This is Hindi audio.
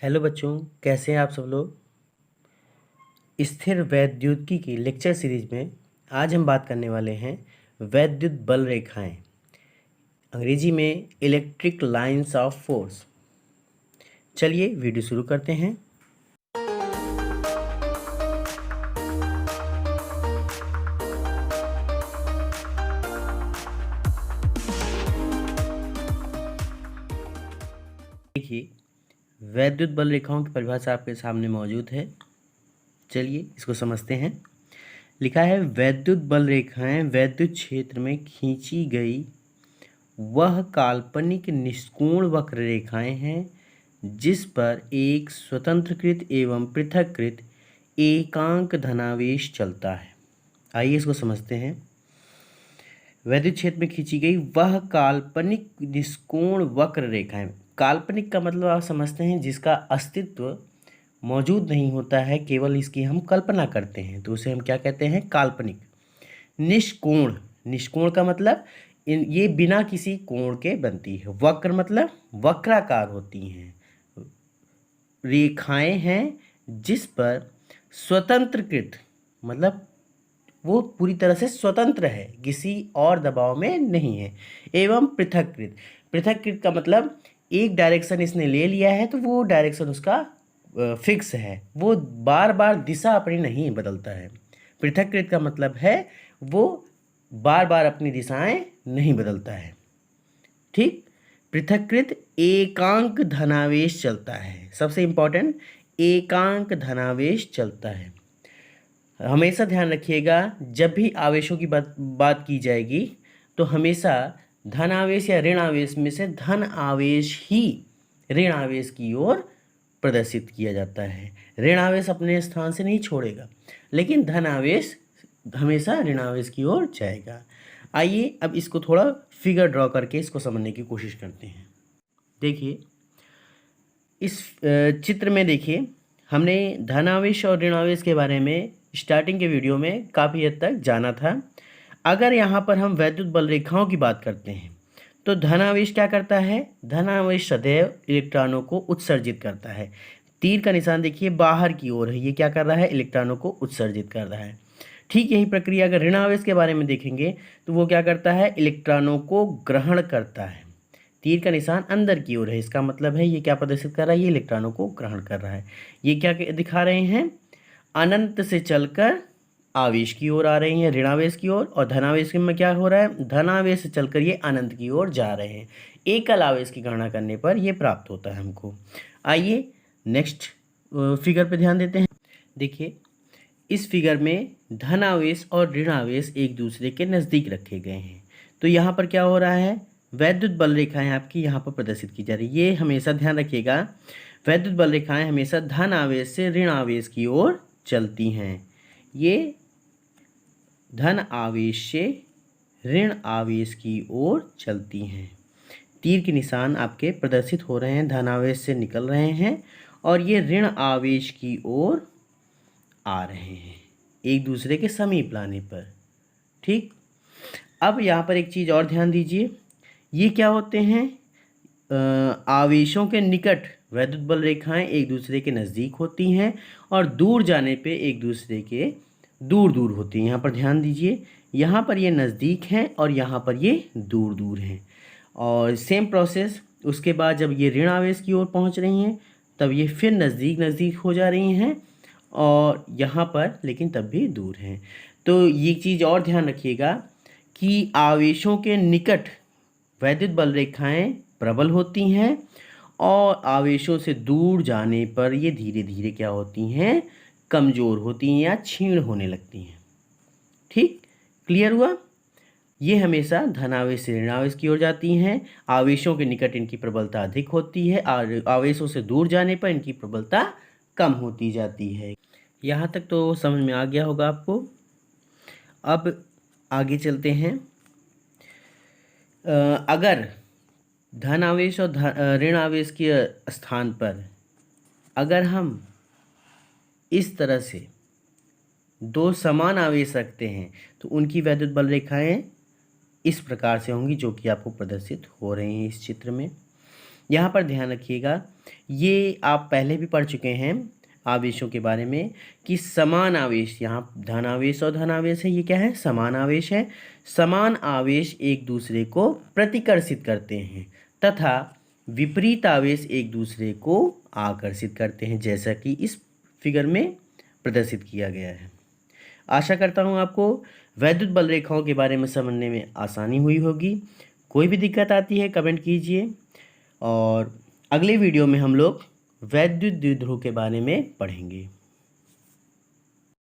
हेलो बच्चों, कैसे हैं आप सब लोग। स्थिर वैद्युतिकी की लेक्चर सीरीज में आज हम बात करने वाले हैं वैद्युत बल रेखाएं, अंग्रेजी में इलेक्ट्रिक लाइंस ऑफ फोर्स। चलिए वीडियो शुरू करते हैं। देखिए, वैद्युत बल रेखाओं की परिभाषा आपके सामने मौजूद है। चलिए इसको समझते हैं। लिखा है, वैद्युत बल रेखाएं वैद्युत क्षेत्र में खींची गई वह काल्पनिक निष्कोण वक्र रेखाएं हैं जिस पर एक स्वतंत्रकृत एवं पृथक्कृत एकांक धनावेश चलता है। आइए इसको समझते हैं। वैद्युत क्षेत्र में खींची गई वह काल्पनिक निष्कोण वक्र रेखाएं। काल्पनिक का मतलब आप समझते हैं जिसका अस्तित्व मौजूद नहीं होता है, केवल इसकी हम कल्पना करते हैं, तो उसे हम क्या कहते हैं? काल्पनिक। निष्कोण, निष्कोण का मतलब ये बिना किसी कोण के बनती है। वक्र मतलब वक्राकार होती हैं। रेखाएं हैं जिस पर स्वतंत्रकृत मतलब वो पूरी तरह से स्वतंत्र है, किसी और दबाव में नहीं है, एवं पृथक्कृत। पृथक्कृत का मतलब एक डायरेक्शन इसने ले लिया है तो वो डायरेक्शन उसका फिक्स है, वो बार बार दिशा अपनी नहीं बदलता है। पृथक्कृत का मतलब है वो बार बार अपनी दिशाएं नहीं बदलता है। ठीक। पृथक्कृत एकांक धनावेश चलता है। सबसे इम्पोर्टेंट, एकांक धनावेश चलता है। हमेशा ध्यान रखिएगा, जब भी आवेशों की बात की जाएगी तो हमेशा धन आवेश या ऋण आवेश में से धन आवेश ही ऋण आवेश की ओर प्रदर्शित किया जाता है। ऋण आवेश अपने स्थान से नहीं छोड़ेगा, लेकिन धन आवेश हमेशा ऋण आवेश की ओर जाएगा। आइए अब इसको थोड़ा फिगर ड्रॉ करके इसको समझने की कोशिश करते हैं। देखिए, इस चित्र में देखिए, हमने धनावेश और ऋणावेश के बारे में स्टार्टिंग के वीडियो में काफ़ी हद तक जाना था। अगर यहाँ पर हम वैद्युत बल रेखाओं की बात करते हैं तो धनावेश क्या करता है? धनावेश सदैव इलेक्ट्रॉनों को उत्सर्जित करता है। तीर का निशान देखिए बाहर की ओर है, ये क्या कर रहा है? इलेक्ट्रॉनों को उत्सर्जित कर रहा है। ठीक यही प्रक्रिया अगर ऋणावेश के बारे में देखेंगे तो वो क्या करता है? इलेक्ट्रॉनों को ग्रहण करता है। तीर का निशान अंदर की ओर है, इसका मतलब है ये क्या प्रदर्शित कर रहा है? ये इलेक्ट्रॉनों को ग्रहण कर रहा है। ये क्या दिखा रहे हैं? अनंत से चलकर आवेश की ओर आ रहे हैं, ऋणावेश की ओर, और धनावेश में क्या हो रहा है? धनावेश से चलकर ये अनंत की ओर जा रहे हैं। एकल आवेश की गणना करने पर ये प्राप्त होता है हमको। आइए नेक्स्ट फिगर पे ध्यान देते हैं। देखिए, इस फिगर में धनावेश और ऋणावेश एक दूसरे के नज़दीक रखे गए हैं। तो यहाँ पर क्या हो रहा है? वैद्युत बल रेखाएं आपकी यहाँ पर प्रदर्शित की जा रही है। ये हमेशा ध्यान रखिएगा, वैद्युत बल रेखाएं हमेशा धन आवेश से ऋण आवेश की ओर चलती हैं। ये धन आवेश से ऋण आवेश की ओर चलती हैं। तीर के निशान आपके प्रदर्शित हो रहे हैं, धन आवेश से निकल रहे हैं और ये ऋण आवेश की ओर आ रहे हैं एक दूसरे के समीप लाने पर। ठीक। अब यहाँ पर एक चीज़ और ध्यान दीजिए, ये क्या होते हैं? आवेशों के निकट वैद्युत बल रेखाएं एक दूसरे के नज़दीक होती हैं और दूर जाने पे एक दूसरे के दूर दूर होती हैं। यहाँ पर ध्यान दीजिए, यहाँ पर ये नज़दीक हैं और यहाँ पर ये दूर दूर हैं। और सेम प्रोसेस उसके बाद जब ये ऋण आवेश की ओर पहुँच रही हैं तब ये फिर नज़दीक नज़दीक हो जा रही हैं और यहाँ पर लेकिन तब भी दूर हैं। तो ये चीज़ और ध्यान रखिएगा कि आवेशों के निकट वैद्युत बल रेखाएं प्रबल होती हैं और आवेशों से दूर जाने पर ये धीरे धीरे क्या होती हैं? कमज़ोर होती हैं या क्षीण होने लगती हैं। ठीक, क्लियर हुआ? ये हमेशा धनावेश से ऋणावेश की ओर जाती हैं। आवेशों के निकट इनकी प्रबलता अधिक होती है और आवेशों से दूर जाने पर इनकी प्रबलता कम होती जाती है। यहाँ तक तो समझ में आ गया होगा आपको। अब आगे चलते हैं। अगर धन आवेश और ऋण आवेश के स्थान पर अगर हम इस तरह से दो समान आवेश रखते हैं तो उनकी वैद्युत बल रेखाएं इस प्रकार से होंगी जो कि आपको प्रदर्शित हो रही हैं इस चित्र में। यहाँ पर ध्यान रखिएगा, ये आप पहले भी पढ़ चुके हैं आवेशों के बारे में कि समान आवेश, यहाँ धन आवेश और धन आवेश है, ये क्या है, समान आवेश है। समान आवेश एक दूसरे को प्रतिकर्षित करते हैं तथा विपरीत आवेश एक दूसरे को आकर्षित करते हैं, जैसा कि इस फिगर में प्रदर्शित किया गया है। आशा करता हूँ आपको वैद्युत बल रेखाओं के बारे में समझने में आसानी हुई होगी। कोई भी दिक्कत आती है कमेंट कीजिए, और अगले वीडियो में हम लोग वैद्युत द्विध्रुव के बारे में पढ़ेंगे।